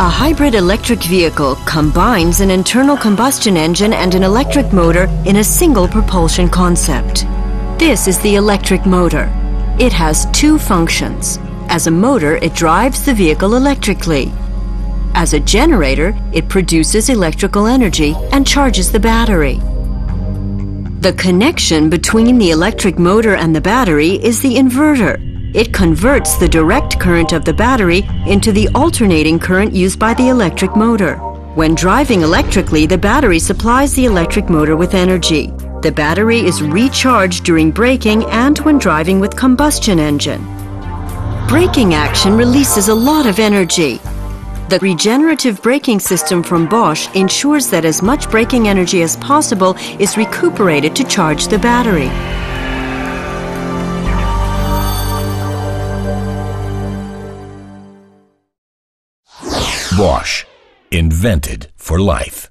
A hybrid electric vehicle combines an internal combustion engine and an electric motor in a single propulsion concept. This is the electric motor. It has two functions. As a motor, it drives the vehicle electrically. As a generator, it produces electrical energy and charges the battery. The connection between the electric motor and the battery is the inverter. It converts the direct current of the battery into the alternating current used by the electric motor. When driving electrically, the battery supplies the electric motor with energy. The battery is recharged during braking and when driving with combustion engine. Braking action releases a lot of energy. The regenerative braking system from Bosch ensures that as much braking energy as possible is recuperated to charge the battery. Bosch, invented for life.